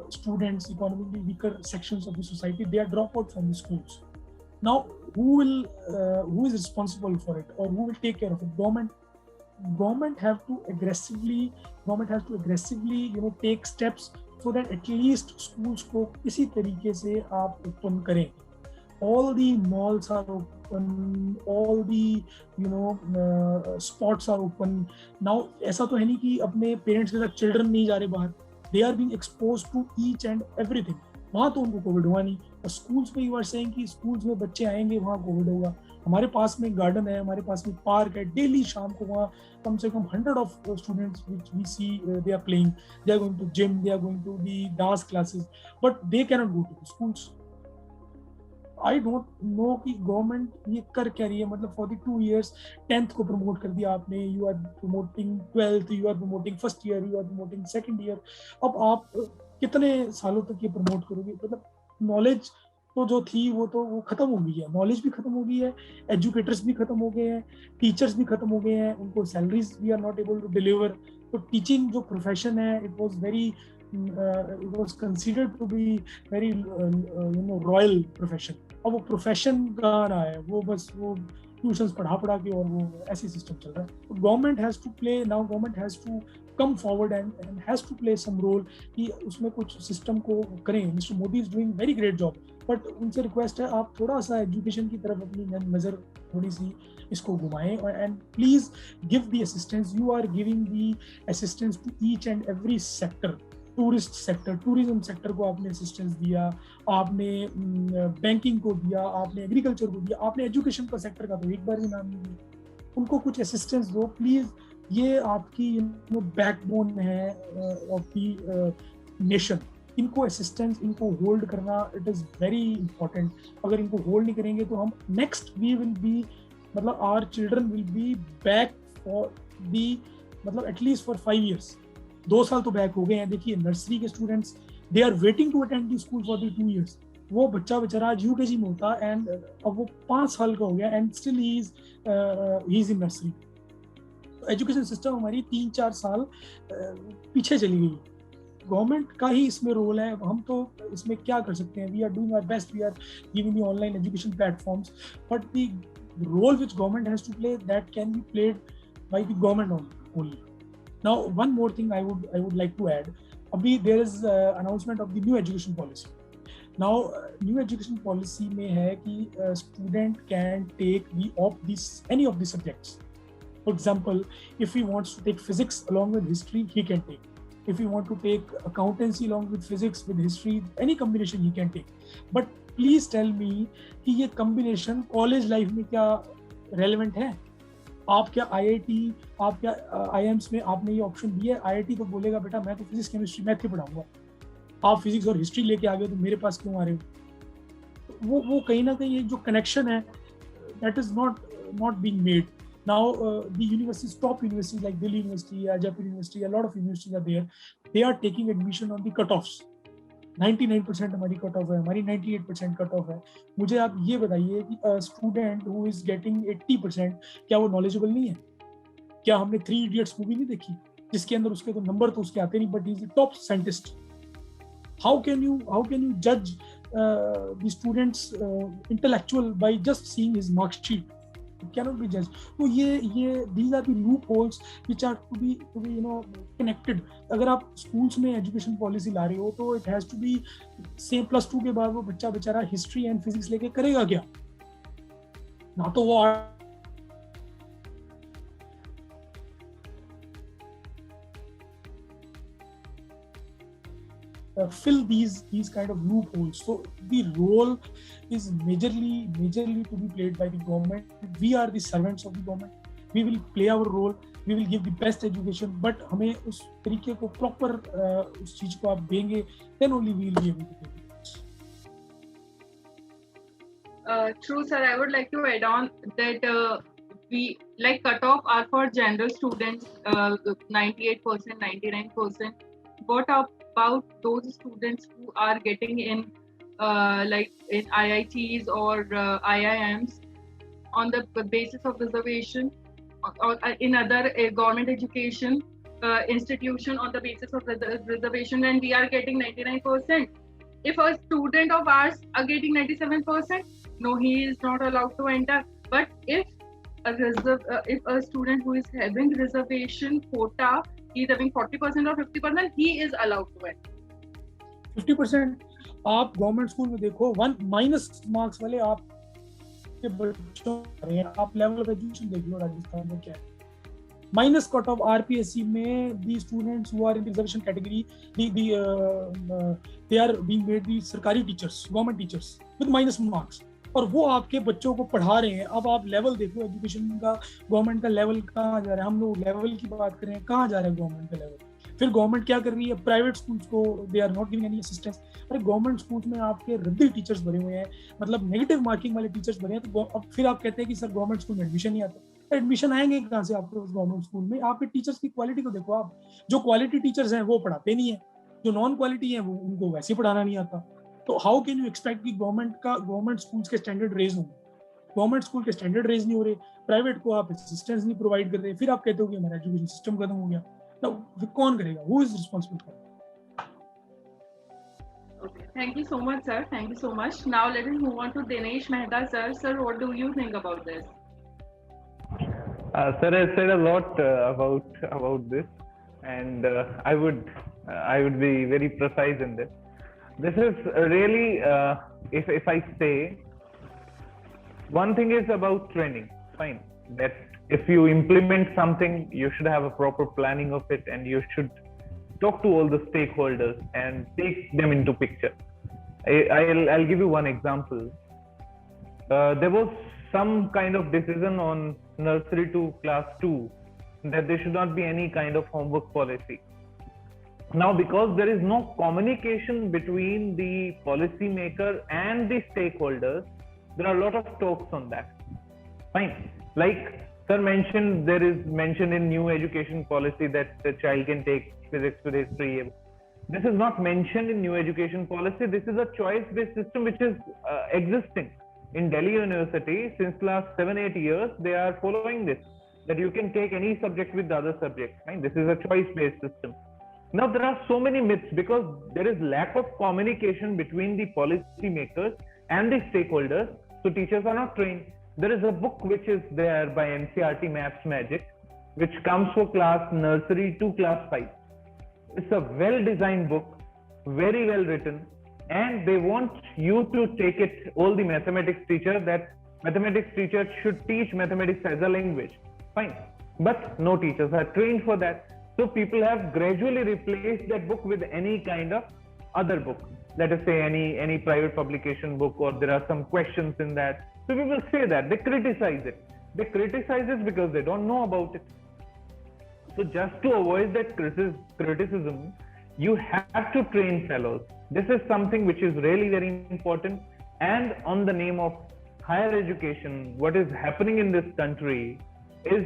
students, economically weaker sections of the society. They are dropped out from the schools. Now, who is responsible for it, or who will take care of it? Government has to aggressively take steps so that at least schools को किसी तरीके से आप open करें. All the malls are open, all the spots are open. Now ऐसा तो है नहीं कि अपने पेरेंट्स के साथ चिल्ड्रन नहीं जा रहे बाहर. They are being exposed to each and everything. वहाँ तो उनको कोविड हुआ नहीं. और स्कूल्स में यू आर सेइंग कि स्कूल्स में बच्चे आएंगे, वहाँ कोविड होगा. हमारे पास में गार्डन है, हमारे पास में पार्क है. डेली शाम को वहाँ कम से कम 100 of students which we see they are playing. They are going to gym, they are going to the dance classes, but they cannot go to the schools. I don't know कि government ये कर क्या रही है. मतलब for the 2 years 10th को promote कर दिया आपने, you are promoting 12th, you are promoting first year, you are promoting second year. अब आप कितने सालों तक ये प्रमोट करोगे? मतलब नॉलेज तो जो थी वो खत्म हो गई है. नॉलेज भी खत्म हो गई है, एजुकेटर्स भी खत्म हो गए हैं, टीचर्स भी खत्म हो गए हैं, उनको salaries we are not able to deliver. तो टीचिंग जो प्रोफेशन है, it was considered to be very royal profession. अब वो प्रोफेशन कहाँ रहा है? वो बस वो ट्यूशंस पढ़ा के और वो ऐसी सिस्टम चल रहा है. तो government has to come forward and has to play some role कि उसमें कुछ सिस्टम को करें. Mister Modi is doing very great job, but उनसे रिक्वेस्ट है आप थोड़ा सा एजुकेशन की तरफ अपनी नज़र थोड़ी सी इसको घुमाएं, and please give the assistance. You are giving the assistance to each and every sector. Tourism sector को आपने असिस्टेंस दिया, आपने बैंकिंग को दिया, आपने एग्रीकल्चर को दिया, आपने एजुकेशन का सेक्टर का तो एक बार भी नाम नहीं दिया. उनको कुछ असिस्टेंस दो प्लीज. ये आपकी बैकबोन है ऑफ द नेशन. इनको असिस्टेंस, इनको होल्ड करना, इट इज़ वेरी इंपॉर्टेंट. अगर इनको होल्ड नहीं करेंगे तो हम नेक्स्ट वी विल बी, मतलब our children will be back for the, मतलब एटलीस्ट फॉर 5 years. 2 साल तो बैक हो गए हैं. देखिए नर्सरी के students, they are waiting to attend the school for the 2 years. वो बच्चा बेचारा आज UKG में होता एंड अब वो 5 साल का हो गया and still he is in nursery. Education system हमारी 3-4 साल पीछे चली गई. गवर्नमेंट का ही इसमें रोल है. हम तो इसमें क्या कर सकते हैं? We are doing our best, we are giving the online education platforms, but the role which government has to play, that can be played by the government only. Now one more thing I would like to add. अभी there is announcement of the new education policy. Now new education policy में है कि student can take any of the subjects. For example, if he wants to take physics along with history, he can take. If he want to take accountancy along with physics, with history, any combination he can take. But please tell me कि ये combination college life में क्या relevant है? आप क्या IIT, आप क्या IIMs में आपने ये option दिया है? IIT तो बोलेगा बेटा मैं तो physics, chemistry, math ही पढ़ाऊंगा. आप physics और history लेके आ गए तो मेरे पास क्यों आ रहे हो? वो कहीं ना कहीं एक जो connection है, that is not being made. Now the universities, top universities like Delhi University or Jaipur University, a lot of universities are there. They are taking admission on the cutoffs. 99% हमारी कट ऑफ है, हमारी 98% cut off है. मुझे आप ये बताइए कि student who is getting 80%, क्या वो नॉलेजेबल नहीं है? क्या हमने 3 Idiots मूवी नहीं देखी जिसके अंदर उसके तो नंबर तो उसके आते नहीं, but he is top scientist. How can you जज the students intellectual by just seeing his marksheet? It cannot be judged. तो ये these are the loopholes which are to be connected. अगर आप schools में education policy ला रहे हो तो it has to be same +2 के बाद वो बच्चा बेचारा history and physics लेके करेगा क्या? ना तो वो fill these kind of loopholes. So the role is majorly to be played by the government. We are the servants of the government. We will play our role. We will give the best education. But हमें उस तरीके को proper उस चीज को आप देंगे, then only we will be able to do it. True, sir. I would like to add on that we like cutoff are for general students, 98%, 99%. What about those students who are getting in like in IITs or IIMs on the basis of reservation, or in other government education institution on the basis of reservation, and we are getting 99%. If a student of ours are getting 97%, no, he is not allowed to enter. But if a student who is having reservation quota, he is having 40% or 50%, he is allowed to enter. 50% आप government school में देखो, 1 minus marks वाले आप के बच्चों आप level of education देख लो राजस्थान में क्या है. Minus cut of RPSC में the students who are in the reservation category, they are being made the सरकारी teachers, government teachers with minus marks. और वो आपके बच्चों को पढ़ा रहे हैं. अब आप लेवल देख लो एजुकेशन का, गवर्नमेंट का लेवल कहाँ जा रहा है. हम लोग लेवल की बात कर रहे हैं, कहाँ जा रहा है गवर्नमेंट का लेवल. फिर गवर्नमेंट क्या कर रही है, प्राइवेट स्कूल्स को they are not giving any assistance. अरे गवर्नमेंट स्कूल्स में आपके रद्दी टीचर्स भरे हुए हैं, मतलब नेगेटिव मार्किंग वाले टीचर्स भरे हैं. तो अब फिर आप कहते हैं कि सर गवर्नमेंट स्कूल में एडमिशन नहीं आता. एडमिशन आएंगे कहाँ से आपके गवर्नमेंट स्कूल में. आपके टीचर्स की क्वालिटी को देखो आप. जो क्वालिटी टीचर्स हैं वो पढ़ाते नहीं है, जो नॉन क्वालिटी है वो उनको वैसे पढ़ाना नहीं आता. तो हाउ कैन यू एक्सपेक्ट कि गवर्नमेंट स्कूल्स के स्टैंडर्ड रेज होंगे. गवर्नमेंट स्कूल के स्टैंडर्ड रेज नहीं हो रहे, प्राइवेट को आप असिस्टेंस नहीं प्रोवाइड कर रहे, फिर आप कहते हो कि हमारा एजुकेशन सिस्टम खत्म हो गया. तो कौन करेगा? Who is responsible for? Okay, thank you so much, sir. Thank you so much. Now let us move on to Dinesh Mehta, sir. Sir, what do you think about this? Sir has said a lot about this, and I would be very precise in this. This is really, if I say, one thing is about training. Fine, that if you implement something, you should have a proper planning of it, and you should talk to all the stakeholders and take them into picture. I'll give you one example. There was some kind of decision on nursery to class 2 that there should not be any kind of homework policy. Now, because there is no communication between the policymaker and the stakeholders, there are a lot of talks on that. Fine. Like sir mentioned, there is mentioned in new education policy that the child can take physics with history. This is not mentioned in new education policy. This is a choice-based system which is existing in Delhi University since last 7-8 years. They are following this, that you can take any subject with the other subject. Right? This is a choice-based system. Now there are so many myths because there is lack of communication between the policy makers and the stakeholders. So teachers are not trained. There is a book which is there by NCERT, Maths Magic, which comes for class nursery to class 5. It's a well-designed book, very well written, and they want you to take it, all the mathematics teachers, that mathematics teachers should teach mathematics as a language. Fine. But no teachers are trained for that. So people have gradually replaced that book with any kind of other book. Let us say any private publication book, or there are some questions in that. So people say that, they criticize it. They criticize it because they don't know about it. So just to avoid that criticism, you have to train fellows. This is something which is really very important. And on the name of higher education, what is happening in this country is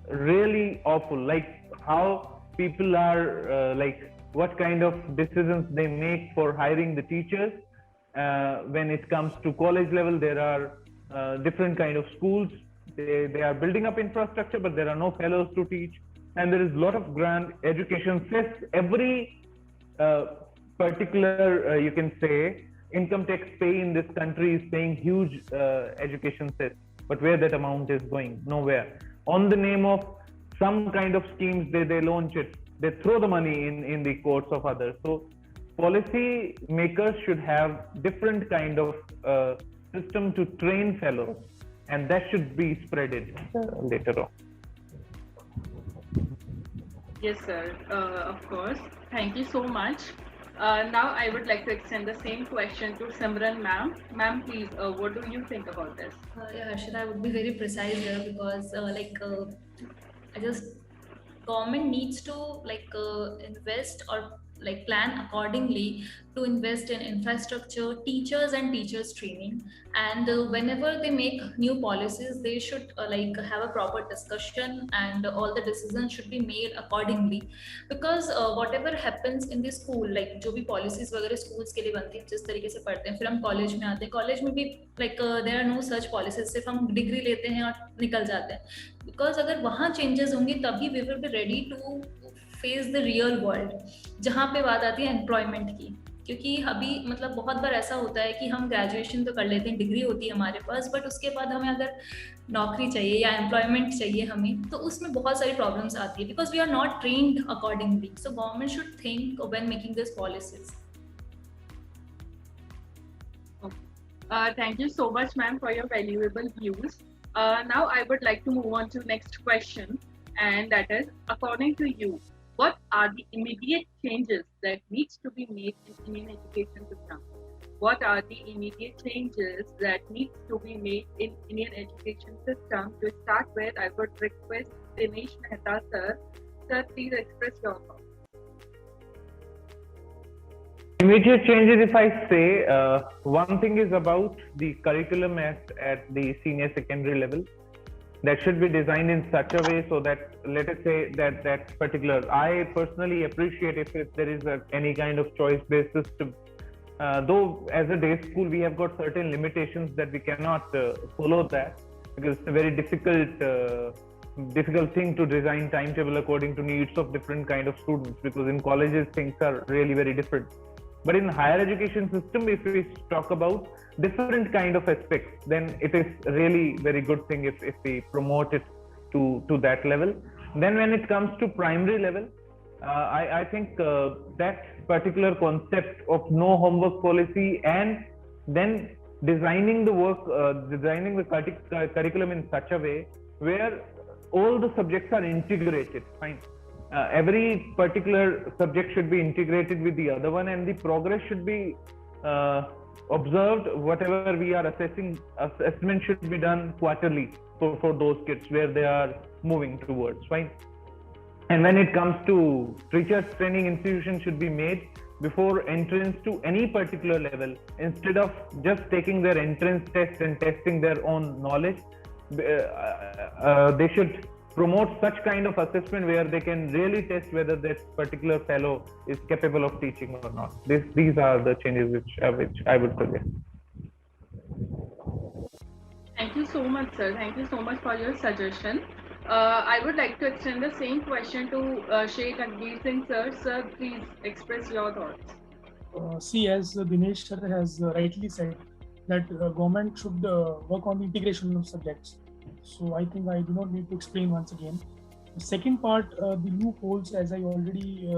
really awful. Like how people are what kind of decisions they make for hiring the teachers. When it comes to college level, there are different kind of schools. They are building up infrastructure, but there are no fellows to teach. And there is a lot of grant education cess. Every particular, you can say, income tax pay in this country is paying huge education cess. But where that amount is going? Nowhere. On the name of some kind of schemes, they launch it. They throw the money in the courts of others. So policy makers should have different kind of system to train fellows. and that should be spreaded later on. Yes, sir. Of course. Thank you so much. Now I would like to extend the same question to Simran ma'am. Ma'am, please, what do you think about this? Yeah, Harshita, I would be very precise here because I just government needs to invest or plan accordingly to invest in infrastructure, teachers and teachers training, and whenever they make new policies they should have a proper discussion, and all the decisions should be made accordingly, because whatever happens in the school, like जो भी policies वगैरह schools के लिए बनती हैं जिस तरीके से पढ़ते हैं, फिर हम college में आते हैं, college में भी there are no such policies, सिर्फ हम degree लेते हैं और निकल जाते हैं, because अगर वहाँ changes होंगी तभी we will be ready to face the real world, जहाँ पे बात आती है एम्प्लॉयमेंट की, क्योंकि अभी बहुत बार ऐसा होता है कि हम ग्रेजुएशन तो कर लेते हैं, डिग्री होती है हमारे पास, बट उसके बाद हमें अगर नौकरी चाहिए या एम्प्लॉयमेंट चाहिए हमें, तो उसमें बहुत सारी प्रॉब्लम्स आती है, because we are not trained accordingly, so government should think when making this policies. Thank you so much, ma'am, for your valuable views. Now I would like to move on to next question, and that is, according to you, what are the immediate changes that needs to be made in Indian education system? What are the immediate changes that needs to be made in Indian education system? To start with, I would request Dinesh Mehta sir. Sir, please express your thoughts. Immediate changes, if I say, one thing is about the curriculum at the senior secondary level. That should be designed in such a way so that, let us say that particular, I personally appreciate if there is any kind of choice-based system. Though as a day school, we have got certain limitations that we cannot follow that, because it's a very difficult thing to design timetable according to needs of different kind of students, because in colleges things are really very different. But in higher education system, if we talk about different kind of aspects, then it is really very good thing if we promote it to that level. Then when it comes to primary level, I think that particular concept of no homework policy, and then designing the curriculum in such a way where all the subjects are integrated. Fine. Every particular subject should be integrated with the other one, and the progress should be observed. Whatever we are assessing, assessment should be done quarterly for those kids where they are moving towards. Fine. And when it comes to teachers training, institution should be made before entrance to any particular level. Instead of just taking their entrance test and testing their own knowledge, they should promote such kind of assessment where they can really test whether that particular fellow is capable of teaching or not. These are the changes which I would suggest. Thank you so much, sir. Thank you so much for your suggestion. I would like to extend the same question to Sheikh Ranveer Singh sir. Sir, please express your thoughts. See, as Dinesh sir has rightly said, that government should work on the integration of subjects. So I think I do not need to explain once again. The second part, the loopholes, as I already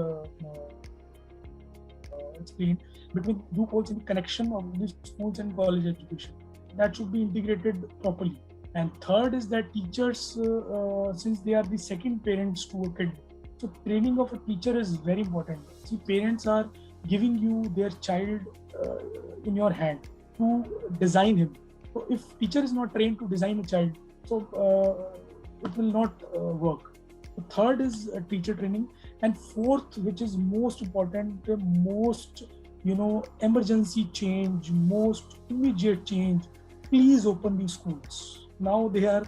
explained, between loopholes in the connection of the schools and college education, that should be integrated properly. And third is that teachers, since they are the second parents to a kid, so training of a teacher is very important. See, parents are giving you their child in your hand to design him. So if teacher is not trained to design a child, so it will not work. The third is teacher training, and fourth, which is most important, the most emergency change, most immediate change. Please open these schools. Now they are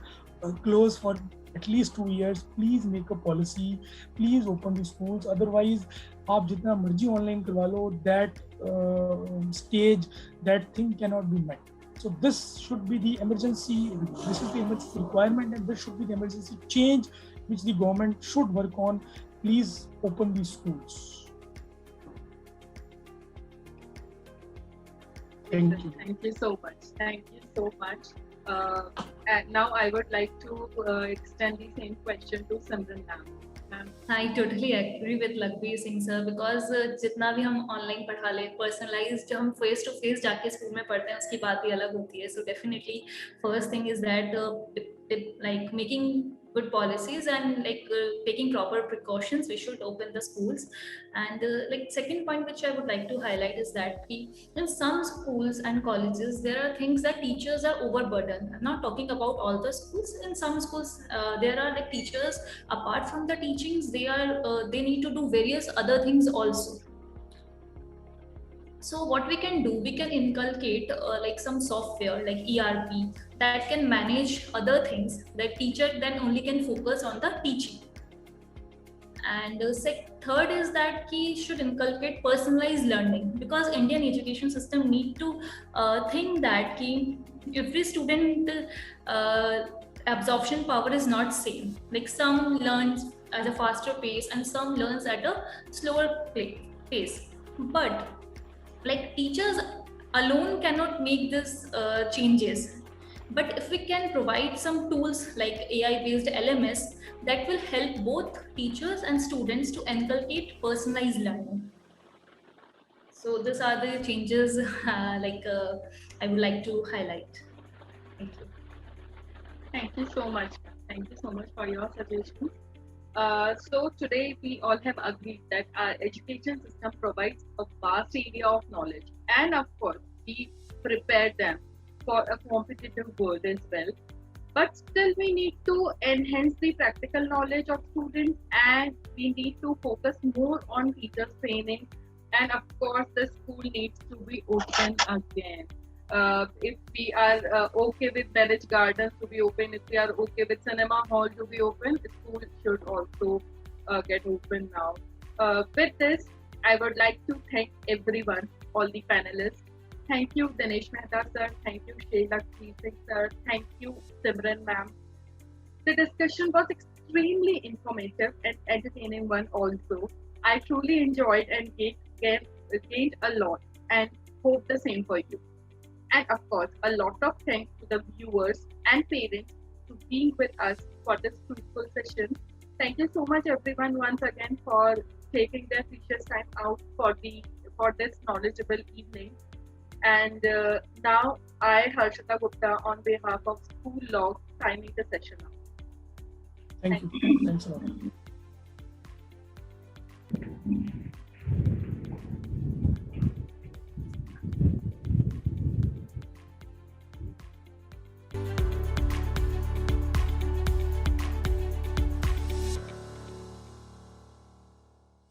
closed for at least 2 years. Please make a policy. Please open the schools. Otherwise, आप जितना मर्जी online करवा लो, that stage, that thing cannot be met. So this should be the emergency. This is the emergency requirement, and this should be the emergency change which the government should work on. Please open these schools. Thank you. Thank you so much. Thank you so much. And now I would like to extend the same question to Simran ma'am. ma'am? I totally agree with Lakhbir Singh sir because जितना भी हम online पढ़ा ले personalise जब हम face to face जाके school में पढ़ते हैं उसकी बात ही अलग होती है. So definitely first thing is that like making good policies and like taking proper precautions, we should open the schools. And like second point which I would like to highlight is that in some schools and colleges there are things that teachers are overburdened. I'm not talking about all the schools. In some schools there are like teachers, apart from the teachings, they need to do various other things also. So what we can do, we can inculcate like some software like ERP that can manage other things. The teacher then only can focus on the teaching. And third is that he should inculcate personalized learning, because Indian education system need to think that every student absorption power is not same. Like some learns at a faster pace and some learns at a slower pace. But like teachers alone cannot make this changes. But if we can provide some tools like AI based LMS that will help both teachers and students to inculcate personalized learning. So these are the changes I would like to highlight. Thank you. Thank you so much. Thank you so much for your suggestions. So today we all have agreed that our education system provides a vast area of knowledge, and of course we prepare them for a competitive world as well. But still we need to enhance the practical knowledge of students, and we need to focus more on teachers training, and of course the school needs to be open again. If we are okay with marriage gardens to be open, if we are okay with cinema hall to be open, the school should also get open now. With this, I would like to thank everyone, all the panelists. Thank you, Dinesh Mehta sir. Thank you, Lakhbir Singh sir. Thank you, Simran ma'am. The discussion was extremely informative and entertaining one also. I truly enjoyed and gained a lot, and hope the same for you. And of course, a lot of thanks to the viewers and parents to being with us for this fruitful session. Thank you so much everyone once again for taking their precious time out for this knowledgeable evening. And now I, Harshita Gupta, on behalf of School Log, signing the session up. Thank you. Thanks a lot.